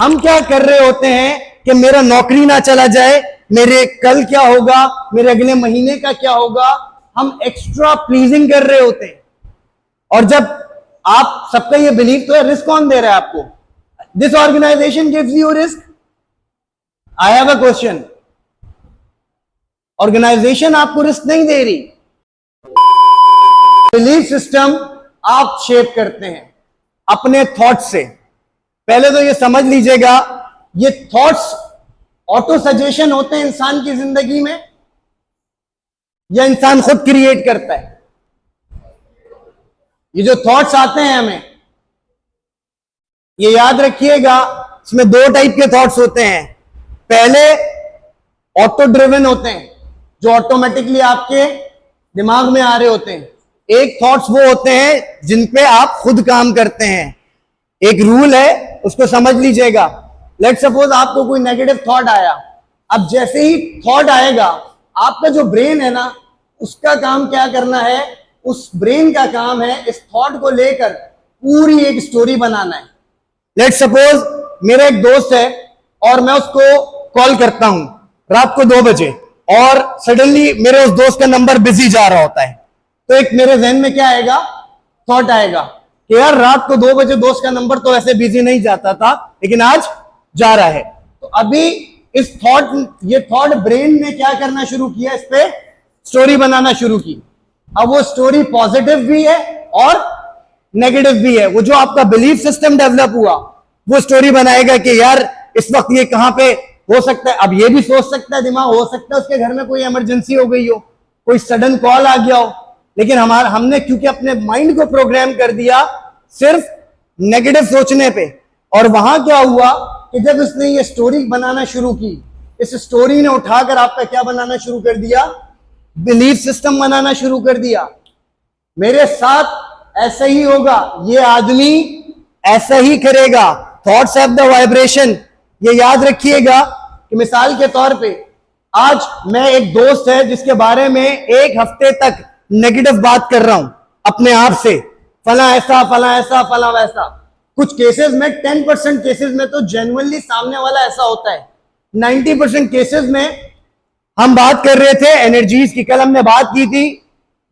हम क्या कर रहे होते हैं कि मेरा नौकरी ना चला जाए, मेरे कल क्या होगा, मेरे अगले महीने का क्या होगा, हम एक्स्ट्रा प्लीजिंग कर रहे होते हैं। और जब आप सबका ये बिलीव तो है, रिस्क कौन दे रहा है आपको? This organisation gives you risk. I have a question, organisation आपको रिस्क नहीं दे रही, बिलीफ सिस्टम आप शेप करते हैं अपने थॉट्स से। पहले तो ये समझ लीजिएगा, ये थॉट्स ऑटो सजेशन होते हैं इंसान की जिंदगी में, या इंसान खुद क्रिएट करता है? ये जो थॉट्स आते हैं हमें, ये याद रखिएगा, इसमें दो टाइप के थॉट्स होते हैं। पहले ऑटो ड्रिवन होते हैं, जो ऑटोमेटिकली आपके दिमाग में आ रहे होते हैं। एक थॉट्स वो होते हैं जिन पे आप खुद काम करते हैं। एक रूल है, उसको समझ लीजिएगा। लेट सपोज आपको कोई नेगेटिव थॉट आया, अब जैसे ही थॉट आएगा, आपका जो ब्रेन है ना, उसका काम क्या करना है? उस ब्रेन का काम है इस थॉट को लेकर पूरी एक स्टोरी बनाना है। लेट सपोज मेरा एक दोस्त है और मैं उसको कॉल करता हूं रात को 2 बजे, और सडनली मेरे उस दोस्त का नंबर बिजी जा रहा होता है, तो एक मेरे जहन में क्या आएगा? थॉट आएगा कि यार रात को 2 बजे दोस्त का नंबर तो ऐसे बिजी नहीं जाता था, लेकिन आज जा रहा है। तो अभी ये थॉट ब्रेन ने क्या करना शुरू किया? इस पे स्टोरी बनाना शुरू की। अब वो स्टोरी पॉजिटिव भी है और नेगेटिव भी है। वो जो आपका बिलीफ सिस्टम डेवलप हुआ, वो स्टोरी बनाएगा कि यार इस वक्त ये कहां पे हो सकता है। अब ये भी सोच सकता है दिमाग, हो सकता है उसके घर में कोई इमरजेंसी हो गई हो, कोई सडन कॉल आ गया हो, लेकिन हमने क्योंकि अपने माइंड को प्रोग्राम कर दिया सिर्फ नेगेटिव सोचने पे। और वहां क्या हुआ कि जब उसने ये स्टोरी बनाना शुरू की, इस स्टोरी ने उठाकर आपका क्या बनाना शुरू कर दिया? बिलीफ सिस्टम बनाना शुरू कर दिया। मेरे साथ ऐसा ही होगा, ये आदमी ऐसा ही करेगा। Thoughts have the vibration. ये याद रखिएगा कि मिसाल के तौर पे आज मैं एक दोस्त है जिसके बारे में 1 हफ्ते तक नेगेटिव बात कर रहा हूं अपने आप से, फला ऐसा, फला ऐसा, फला वैसा। कुछ केसेस में 10% केसेस में तो जेन्युइनली सामने वाला ऐसा होता है। 90% केसेस में हम बात कर रहे थे एनर्जीज की। कल हमने बात की थी,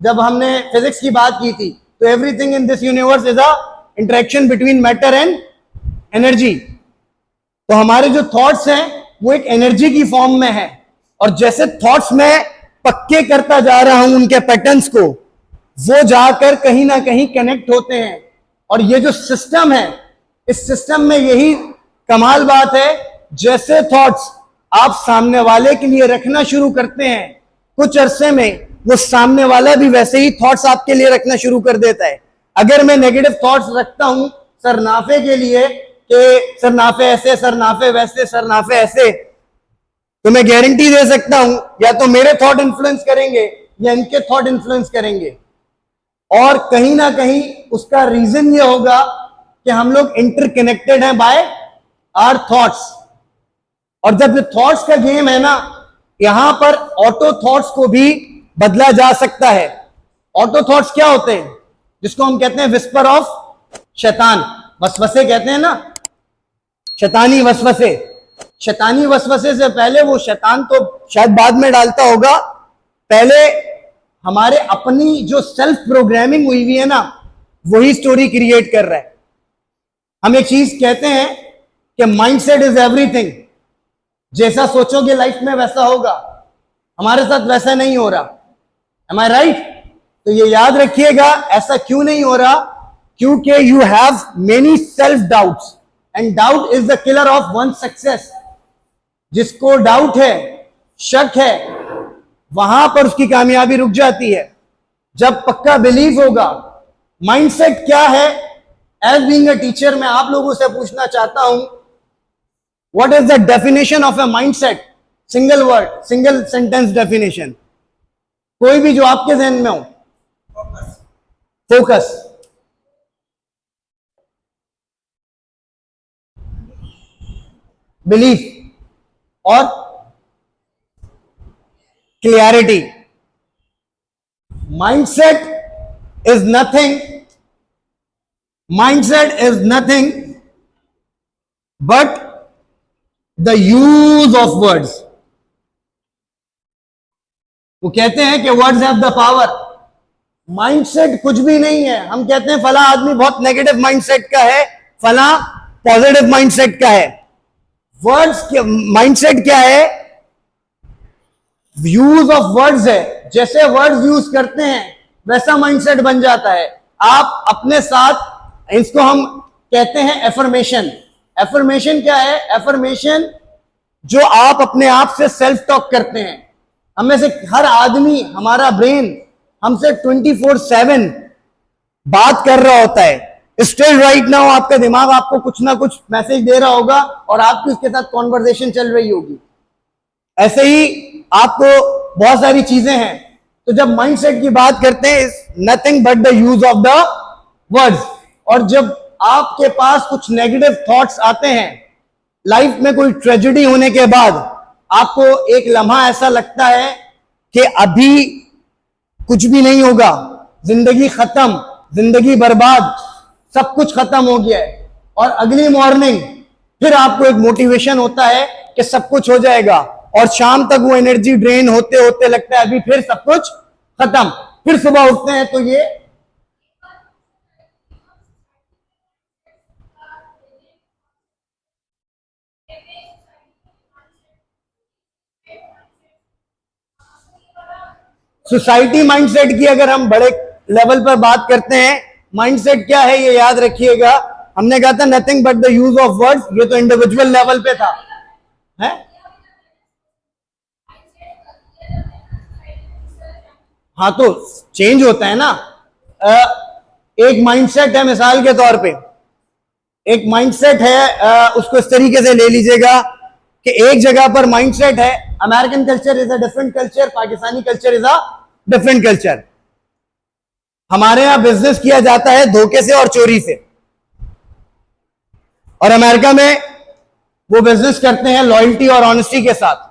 जब हमने फिजिक्स की बात की थी, तो everything in this universe is a interaction between matter and energy. तो हमारे जो थॉट्स हैं वो एक एनर्जी की फॉर्म में है, और जैसे थॉट्स में पक्के करता जा रहा हूं उनके पैटर्न्स को, वो जाकर कहीं ना कहीं कनेक्ट होते हैं। और ये जो सिस्टम है, इस सिस्टम में यही कमाल बात है, जैसे थॉट्स आप सामने वाले के लिए रखना शुरू करते हैं, कुछ अरसे में वो सामने वाला भी वैसे ही थॉट्स आपके लिए रखना शुरू कर देता है। अगर मैं नेगेटिव थॉट्स रखता हूं सरनाफे के लिए कि सरनाफे ऐसे, सरनाफे वैसे, सरनाफे ऐसे, तो मैं गारंटी दे सकता हूं या तो मेरे थॉट इन्फ्लुएंस करेंगे या इनके थॉट इन्फ्लुएंस करेंगे। और कहीं ना कहीं उसका रीजन ये होगा कि हम लोग इंटरकनेक्टेड हैं बाय आवर थॉट्स। और जब ये थॉट्स का गेम है ना, यहां पर ऑटो थॉट्स को भी बदला जा सकता है। ऑटो थॉट्स क्या होते हैं? जिसको हम कहते हैं विस्पर ऑफ शैतान, वसवसे कहते हैं ना, शैतानी वसवसे। शैतानी वसवसे से पहले वो शैतान तो शायद बाद में डालता होगा, पहले हमारे अपनी जो सेल्फ प्रोग्रामिंग हुई हुई है ना, वही स्टोरी क्रिएट कर रहा है। हम एक चीज कहते हैं कि माइंडसेट इज एवरीथिंग। जैसा सोचोगे लाइफ में वैसा होगा। हमारे साथ वैसा नहीं हो रहा। एम आई राइट? तो ये याद रखिएगा, ऐसा क्यों नहीं हो रहा? क्योंकि you have many self doubts, and doubt is the killer of one success. जिसको डाउट है, शक है, वहां पर उसकी कामयाबी रुक जाती है। जब पक्का बिलीव होगा। माइंडसेट क्या है? एज बीइंग अ टीचर मैं आप लोगों से पूछना चाहता हूं, what is the definition of A mindset? Single word, single sentence definition, कोई भी जो आपके जहन में हो। फोकस। बिलीफ और clarity. mindset is nothing but the use of words. वो कहते हैं कि words have the power. Mindset कुछ भी नहीं है। हम कहते हैं फला आदमी बहुत नेगेटिव माइंडसेट का है, फला पॉजिटिव माइंडसेट का है। वर्ड्स के माइंडसेट क्या है? यूज ऑफ वर्ड्स है। जैसे वर्ड्स यूज करते हैं वैसा माइंडसेट बन जाता है। आप अपने साथ, इसको हम कहते हैं एफर्मेशन। एफर्मेशन क्या है? एफर्मेशन जो आप अपने आप से सेल्फ टॉक करते हैं। हमें से हर आदमी, हमारा ब्रेन हमसे 24/7 बात कर रहा होता है। स्टिल राइट नाउ आपका दिमाग आपको कुछ ना कुछ मैसेज दे रहा होगा और आपकी उसके साथ कॉन्वर्सेशन चल रही होगी। ऐसे ही आपको बहुत सारी चीजें हैं। तो जब माइंडसेट की बात करते हैं, nothing but the use of the words. और जब आपके पास कुछ नेगेटिव थॉट्स आते हैं, लाइफ में कोई ट्रेजेडी होने के बाद आपको एक लम्हा ऐसा लगता है कि अभी कुछ भी नहीं होगा, जिंदगी खत्म, जिंदगी बर्बाद, सब कुछ खत्म हो गया है, और अगली मॉर्निंग फिर आपको एक मोटिवेशन होता है कि सब कुछ हो जाएगा, और शाम तक वो एनर्जी ड्रेन होते होते लगता है अभी फिर सब कुछ खत्म। फिर सुबह उठते हैं तो ये सोसाइटी माइंडसेट की अगर हम बड़े लेवल पर बात करते हैं, माइंडसेट क्या है ये याद रखिएगा। हमने कहा था nothing but the use of words, ये तो इंडिविजुअल लेवल पे था, है? हाँ, तो चेंज होता है ना। एक माइंडसेट है, मिसाल के तौर पे एक माइंडसेट है, उसको इस तरीके से ले लीजिएगा कि एक जगह पर माइंडसेट है, American culture is a different culture, Pakistani culture is a different culture. हमारे यहां बिजनेस किया जाता है धोखे से और चोरी से, और अमेरिका में वो बिजनेस करते हैं लॉयल्टी और ऑनेस्टी के साथ।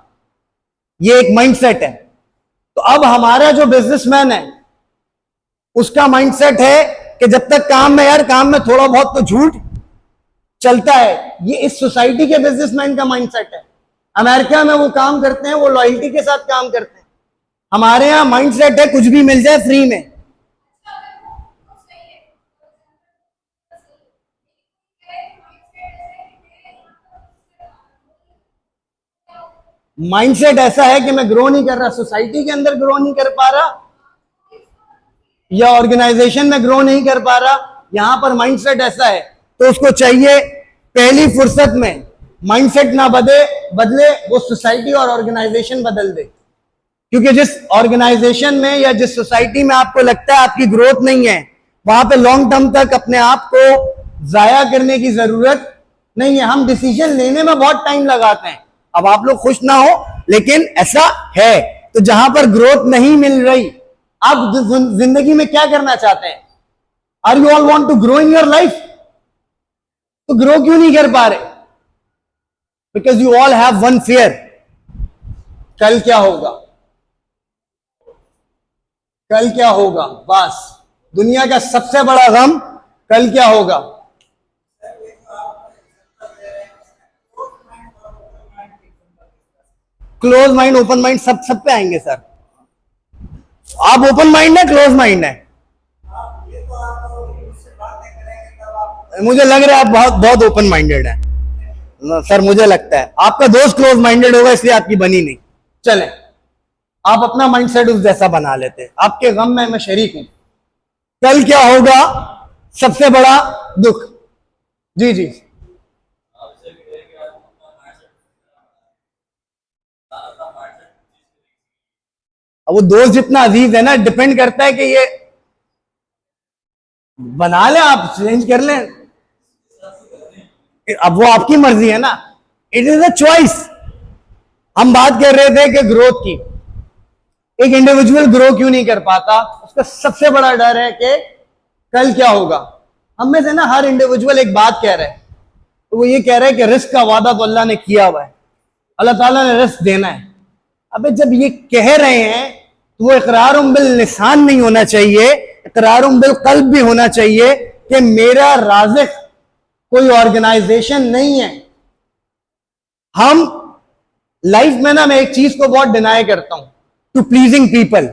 ये एक माइंडसेट है। तो अब हमारा जो बिजनेसमैन है उसका माइंडसेट है कि जब तक काम में, यार काम में थोड़ा बहुत तो झूठ चलता है। ये इस सोसाइटी के बिजनेसमैन का माइंडसेट है। अमेरिका में वो काम करते हैं, वो लॉयल्टी के साथ काम करते हैं। हमारे यहां माइंडसेट है कुछ भी मिल जाए फ्री में। माइंडसेट ऐसा है कि मैं ग्रो नहीं कर रहा, सोसाइटी के अंदर ग्रो नहीं कर पा रहा, या ऑर्गेनाइजेशन में ग्रो नहीं कर पा रहा, यहां पर माइंडसेट ऐसा है। तो उसको चाहिए पहली फुर्सत में माइंडसेट ना बदले वो सोसाइटी और ऑर्गेनाइजेशन बदल दे। क्योंकि जिस ऑर्गेनाइजेशन में या जिस सोसाइटी में आपको लगता है आपकी ग्रोथ नहीं है, वहां पे लॉन्ग टर्म तक अपने आप को जाया करने की जरूरत नहीं है। हम डिसीजन लेने में बहुत टाइम लगाते हैं। अब आप लोग खुश ना हो, लेकिन ऐसा है। तो जहां पर ग्रोथ नहीं मिल रही, आप जिंदगी में क्या करना चाहते हैं? Are you all want to grow in your life? तो ग्रो क्यों नहीं कर पा रहे? Because you all have one fear, कल क्या होगा, कल क्या होगा। बस दुनिया का सबसे बड़ा गम कल क्या होगा। क्लोज माइंड, ओपन माइंड, सब पे आएंगे सर। आप ओपन माइंड है, क्लोज माइंड है? मुझे लग रहा है आप बहुत बहुत ओपन माइंडेड है सर। मुझे लगता है आपका दोस्त क्लोज माइंडेड होगा, इसलिए आपकी बनी नहीं। चले, आप अपना माइंडसेट उस जैसा बना लेते। आपके गम में मैं शरीक हूं। कल क्या होगा सबसे बड़ा दुख। जी जी, अब वो दोस्त जितना अजीज है ना, डिपेंड करता है कि ये बना ले, आप चेंज कर लें, अब वो आपकी मर्जी है ना। It is a choice. हम बात कर रहे थे कि ग्रोथ की। एक इंडिविजुअल ग्रो क्यों नहीं कर पाता? उसका सबसे बड़ा डर है कि कल क्या होगा। हम में से ना हर इंडिविजुअल एक बात कह रहा है, तो वो ये कह रहा है कि रिस्क का वादा तो अल्लाह ने किया हुआ है, अल्लाह ताला ने रिस्क देना है। अबे जब ये कह रहे हैं तो वो इकरार बिल लिसान नहीं होना चाहिए, इकरार बिल कल्ब भी होना चाहिए कि मेरा राज़िक कोई ऑर्गेनाइजेशन नहीं है। हम लाइफ में ना, मैं एक चीज को बहुत डिनाई करता हूं, टू प्लीजिंग पीपल।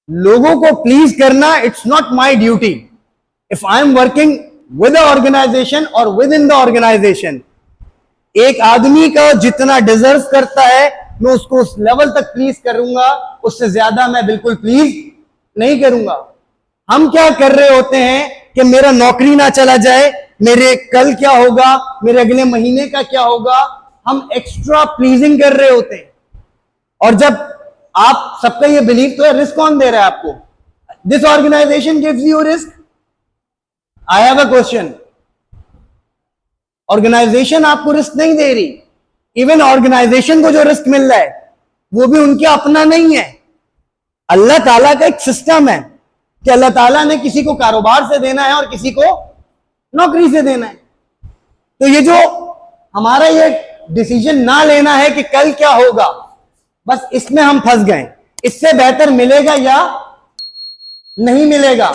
लोगों को प्लीज करना, it's not my duty. If I am working with a organisation और विद इन द ऑर्गेनाइजेशन, एक आदमी का जितना डिजर्व करता है मैं उसको उस लेवल तक प्लीज करूंगा, उससे ज्यादा मैं बिल्कुल प्लीज नहीं करूंगा। हम क्या कर रहे होते हैं कि मेरा नौकरी ना चला जाए, मेरे कल क्या होगा, मेरे अगले महीने का क्या होगा, हम एक्स्ट्रा प्लीजिंग कर रहे होते हैं। और जब आप सबका ये बिलीव तो है, रिस्क कौन दे रहा है आपको? This organisation gives you risk. I have a question, organisation आपको रिस्क नहीं दे रही। इवन ऑर्गेनाइजेशन को जो रिस्क मिल रहा है वो भी उनके अपना नहीं है, अल्लाह ताला का एक सिस्टम है कि अल्लाह ताला ने किसी को कारोबार से देना है और किसी को नौकरी से देना है। तो ये जो हमारा ये डिसीजन ना लेना है कि कल क्या होगा, बस इसमें हम फंस गए। इससे बेहतर मिलेगा या नहीं मिलेगा?